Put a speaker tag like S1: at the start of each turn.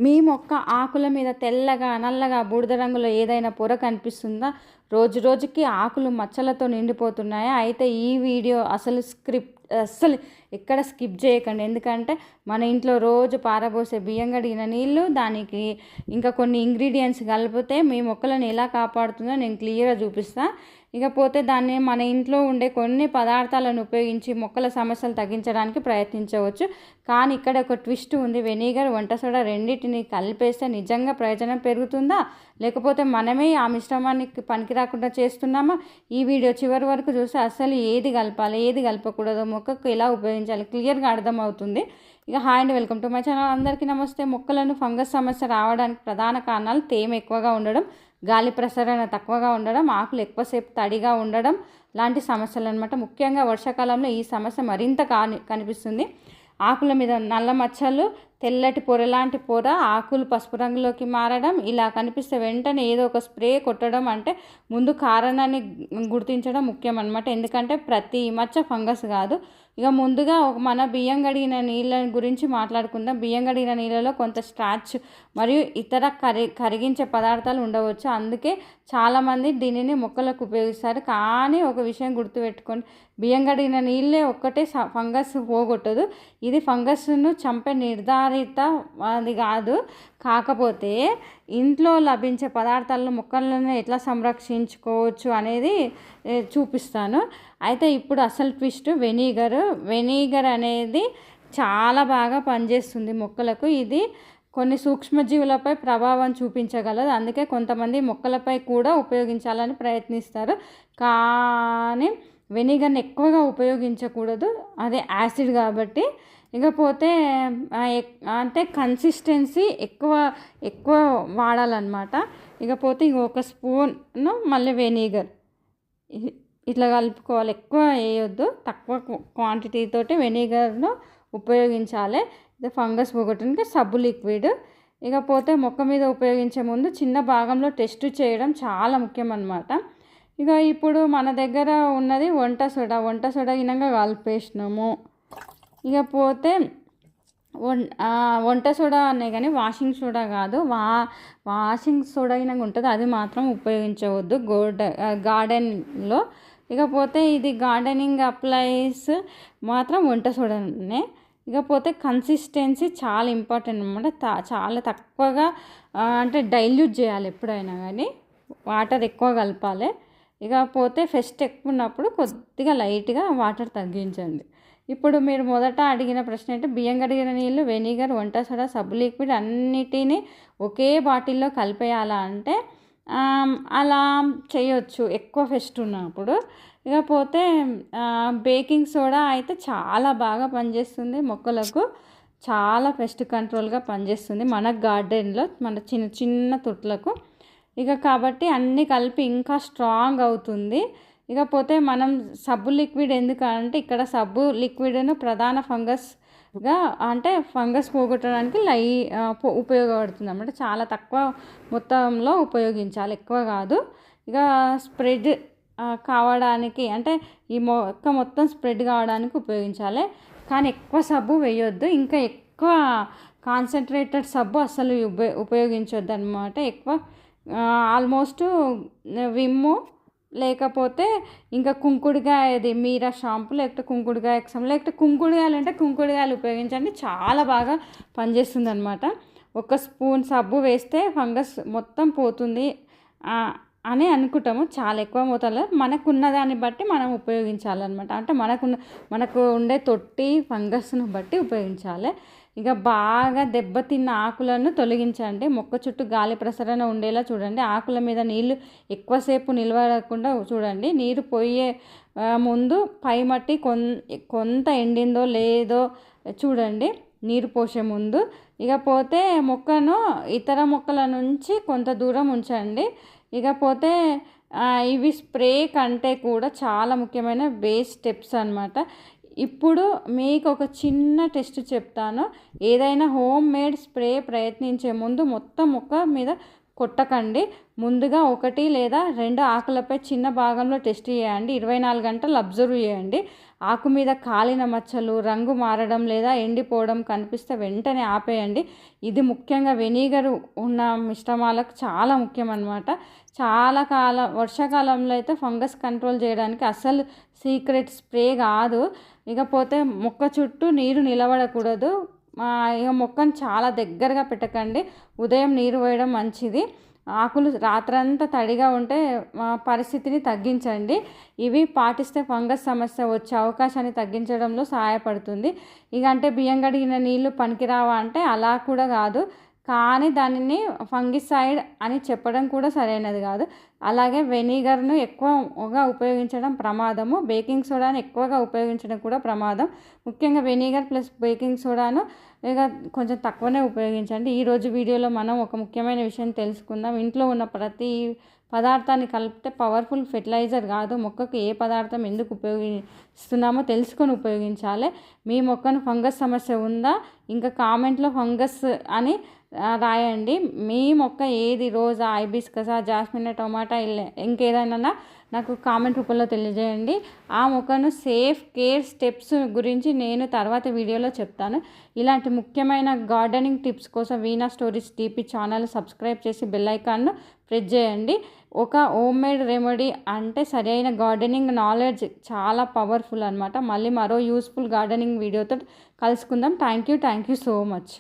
S1: మీ మొక్క ఆకుల మీద తెల్లగా, నల్లగా, బూడిద రంగులో ఏదైనా పొర కనిపిస్తుందా? రోజు రోజుకి ఆకులు మచ్చలతో నిండిపోతున్నాయా? అయితే ఈ వీడియో అస్సలు ఎక్కడ స్కిప్ చేయకండి. ఎందుకంటే మన ఇంట్లో రోజు పారబోసే బియ్యం కడిగిన నీళ్ళు, దానికి ఇంకా కొన్ని ఇంగ్రీడియంట్స్ కలిపితే మీ మొక్కలను ఎలా కాపాడుతుందో నేను క్లియర్గా చూపిస్తాను. ఇకపోతే దాన్ని మన ఇంట్లో ఉండే కొన్ని పదార్థాలను ఉపయోగించి మొక్కల సమస్యలు తగ్గించడానికి ప్రయత్నించవచ్చు. కానీ ఇక్కడ ఒక ట్విస్ట్ ఉంది. వెనిగర్, వంట సోడా రెండింటిని కలిపేస్తే నిజంగా ప్రయోజనం పెరుగుతుందా, లేకపోతే మనమే ఆ మిశ్రమానికి పనికి రాకుండా చేస్తున్నామా? ఈ వీడియో చివరి వరకు చూస్తే అసలు ఏది కలపాలి, ఏది కలపకూడదు, మొక్కకు ఎలా ఉపయోగించాలి క్లియర్గా అర్థమవుతుంది. ఇక hi and welcome to my channel. అందరికీ నమస్తే. మొక్కలను ఫంగస్ సమస్య రావడానికి ప్రధాన కారణాలు తేమ ఎక్కువగా ఉండడం, గాలి ప్రసరణ తక్కువగా ఉండడం, ఆకులు ఎక్కువసేపు తడిగా ఉండడం లాంటి సమస్యలు అనమాట. ముఖ్యంగా వర్షాకాలంలో ఈ సమస్య మరింత కనిపిస్తుంది. ఆకుల మీద నల్ల మచ్చలు, తెల్లటి పొర లాంటి పొర, ఆకులు పసుపు రంగులోకి మారడం, ఇలా కనిపిస్తే వెంటనే ఏదో ఒక స్ప్రే కొట్టడం, అంటే ముందు కారణాన్ని గుర్తించడం ముఖ్యం అన్నమాట. ఎందుకంటే ప్రతి మచ్చ ఫంగస్ కాదు. ఇక ముందుగా మన బియ్యం కడిగిన నీళ్ళ గురించి మాట్లాడుకుందాం. బియ్యం కడిగిన నీళ్ళలో కొంత స్టార్చ్ మరియు ఇతర కరిగించే పదార్థాలు ఉండవచ్చు. అందుకే చాలామంది దీనిని మొక్కలకు ఉపయోగిస్తారు. కానీ ఒక విషయం గుర్తుపెట్టుకోండి, బియ్యం కడిగిన నీళ్ళే ఒక్కటే ఫంగస్ పోగొట్టదు. ఇది ఫంగస్ను చంపే నిర్ధారిత అది కాదు. కాకపోతే ఇంట్లో లభించే పదార్థాలను మొక్కలను ఎట్లా సంరక్షించుకోవచ్చు అనేది చూపిస్తాను. అయితే ఇప్పుడు అసలు ట్విస్ట్ వెనిగర్ అనేది చాలా బాగా పనిచేస్తుంది మొక్కలకు. ఇది కొన్ని సూక్ష్మజీవులపై ప్రభావం చూపించగలదు. అందుకే కొంతమంది మొక్కలపై కూడా ఉపయోగించాలని ప్రయత్నిస్తారు. కానీ వెనిగర్ని ఎక్కువగా ఉపయోగించకూడదు, అదే యాసిడ్ కాబట్టి. ఇకపోతే అంటే కన్సిస్టెన్సీ ఎక్కువ వాడాలన్నమాట. ఇకపోతే ఇంకొక స్పూన్ మళ్ళీ వెనిగర్ ఇట్లా కలుపుకోవాలి. ఎక్కువ వేయొద్దు, తక్కువ క్వాంటిటీతోటి వెనిగర్ను ఉపయోగించాలి. ఇది ఫంగస్ పోగొట్టడానికి సబ్బు లిక్విడ్. ఇకపోతే మొక్క మీద ఉపయోగించే ముందు చిన్న భాగంలో టెస్ట్ చేయడం చాలా ముఖ్యం అన్నమాట. ఇక ఇప్పుడు మన దగ్గర ఉన్నది వంట సోడా ఇనంగా కలిపేసినాము. ఇకపోతే వంట సోడా అనే కానీ వాషింగ్ సోడా కాదు. వాషింగ్ సోడా ఇనంగా ఉంటుంది, అది మాత్రం ఉపయోగించవద్దు గార్డెన్లో. ఇకపోతే ఇది గార్డెనింగ్ అప్లైస్ మాత్రం వంట సోడానే. ఇకపోతే కన్సిస్టెన్సీ చాలా ఇంపార్టెంట్ అనమాట. చాలా తక్కువగా అంటే డైల్యూట్ చేయాలి ఎప్పుడైనా కానీ, వాటర్ ఎక్కువ కలపాలి. ఇకపోతే ఫెస్ట్ ఎక్కువ ఉన్నప్పుడు కొద్దిగా లైట్గా వాటర్ తగ్గించండి. ఇప్పుడు మీరు మొదట అడిగిన ప్రశ్న అంటే బియ్యం కడిగిన నీళ్ళు, వెనిగర్, వంట సోడా, సబ్బు లిక్విడ్ అన్నిటినీ ఒకే బాటిల్లో కలిపేయాలా అంటే అలా చేయొచ్చు ఎక్కువ ఫెస్ట్ ఉన్నప్పుడు. ఇకపోతే బేకింగ్ సోడా అయితే చాలా బాగా పనిచేస్తుంది మొక్కలకు, చాలా పెస్ట్ కంట్రోల్గా పనిచేస్తుంది మన గార్డెన్లో, మన చిన్న చిన్న తొట్లకు. ఇక కాబట్టి అన్నీ కలిపి ఇంకా స్ట్రాంగ్ అవుతుంది. ఇకపోతే మనం సబ్బు లిక్విడ్ ఎందుకంటే ఇక్కడ సబ్బు లిక్విడ్ను ప్రధాన ఫంగస్గా అంటే ఫంగస్ పోగొట్టడానికి ఉపయోగపడుతుంది అన్నమాట. చాలా తక్కువ మొత్తంలో ఉపయోగించాలి, ఎక్కువ కాదు. ఇక స్ప్రెడ్ కావడానికి అంటే ఈ మొక్క మొత్తం స్ప్రెడ్ కావడానికి ఉపయోగించాలి. కానీ ఎక్కువ సబ్బు వేయొద్దు, ఇంకా ఎక్కువ కాన్సన్ట్రేటెడ్ సబ్బు అసలు ఉపయోగించొద్దు అన్నమాట. ఎక్కువ ఆల్మోస్ట్ విమ్ము లేకపోతే ఇంకా కుంకుడుకాయది మీరా షాంపూ, లేకపోతే కుంకుడుకాయ ఎక్సమ్, లేకపోతే కుంకుడుకాయలు అంటే కుంకుడుకాయలు ఉపయోగించండి, చాలా బాగా పనిచేస్తుంది అనమాట. ఒక స్పూన్ సబ్బు వేస్తే ఫంగస్ మొత్తం పోతుంది అని అనుకుంటాము. చాలా ఎక్కువ మోతాదులో మనకున్న దాన్ని బట్టి మనం ఉపయోగించాలన్నమాట. అంటే మనకు ఉండే తొట్టి ఫంగస్ను బట్టి ఉపయోగించాలి. ఇక బాగా దెబ్బతిన్న ఆకులను తొలగించండి. మొక్క చుట్టూ గాలి ప్రసరణ ఉండేలా చూడండి. ఆకుల మీద నీళ్లు ఎక్కువసేపు నిలవకుండా చూడండి. నీరు పోయే ముందు పై మట్టి కొంత ఎండిందో లేదో చూడండి నీరు పోసే ముందు. ఇకపోతే మొక్కను ఇతర మొక్కల నుంచి కొంత దూరం ఉంచండి. ఇకపోతే ఇవి స్ప్రే కంటే కూడా చాలా ముఖ్యమైన బేస్ స్టెప్స్ అన్నమాట. ఇప్పుడు మీకు ఒక చిన్న టెస్ట్ చెప్తాను. ఏదైనా హోమ్ మేడ్ స్ప్రే ప్రయత్నించే ముందు మొత్తం మొక్క మీద కొట్టకండి. ముందుగా 1 లేదా 2 ఆకులపై చిన్న భాగంలో టెస్ట్ చేయండి. 24 గంటలు అబ్జర్వ్ చేయండి. ఆకు మీద కాలిన మచ్చలు, రంగు మారడం లేదా ఎండిపోవడం కనిపిస్తే వెంటనే ఆపేయండి. ఇది ముఖ్యంగా వెనిగర్ ఉన్న మిశ్రమాలకు చాలా ముఖ్యం అన్నమాట. వర్షాకాలంలో అయితే ఫంగస్ కంట్రోల్ చేయడానికి అసలు సీక్రెట్ స్ప్రే కాదు. ఇకపోతే మొక్క చుట్టూ నీరు నిలబడకూడదు. ఇక మొక్కను చాలా దగ్గరగా పెట్టకండి. ఉదయం నీరు పోయడం మంచిది. ఆకులు రాత్రంతా తడిగా ఉంటే పరిస్థితిని తగ్గించండి. ఇవి పాటిస్తే ఫంగస్ సమస్య వచ్చే అవకాశాన్ని తగ్గించడంలో సహాయపడుతుంది. ఇక అంటే బియ్యం కడిగిన నీళ్ళు పనికిరావా అంటే అలా కూడా కాదు, కానీ దానిని ఫంగిసైడ్ అని చెప్పడం కూడా సరైనది కాదు. అలాగే వెనిగర్ను ఎక్కువగా ఉపయోగించడం ప్రమాదము. బేకింగ్ సోడాను ఎక్కువగా ఉపయోగించడం కూడా ప్రమాదం. ముఖ్యంగా వెనిగర్ ప్లస్ బేకింగ్ సోడాను ఇక కొంచెం తక్కువనే ఉపయోగించండి. ఈరోజు వీడియోలో మనం ఒక ముఖ్యమైన విషయం తెలుసుకుందాం. ఇంట్లో ఉన్న ప్రతి పదార్థాన్ని కలిపితే పవర్ఫుల్ ఫెర్టిలైజర్ కాదు. మొక్కకు ఏ పదార్థం ఎందుకు ఉపయోగిస్తున్నామో తెలుసుకొని ఉపయోగించాలి. మీ మొక్కను ఫంగస్ సమస్య ఉందా? ఇంకా కామెంట్లో ఫంగస్ అని రాయండి. మీ మొక్క ఏది, రోజా, హైబిస్కసా, జాస్మిన్, టొమాటా, ఇంకేదైనా నాకు కామెంట్ రూపంలో తెలియజేయండి. ఆ మొక్కను సేఫ్ కేర్ స్టెప్స్ గురించి నేను తర్వాత వీడియోలో చెప్తాను. ఇలాంటి ముఖ్యమైన గార్డెనింగ్ టిప్స్ కోసం వీణా స్టోరీస్ టీపీ ఛానల్ సబ్స్క్రైబ్ చేసి బెల్ ఐకాన్ను ప్రెస్ చేయండి. ఒక హోమ్ మేడ్ రెమెడీ అంటే సరైన గార్డెనింగ్ నాలెడ్జ్ చాలా పవర్ఫుల్ అనమాట. మళ్ళీ మరో యూస్ఫుల్ గార్డెనింగ్ వీడియోతో కలుసుకుందాం. Thank you so much.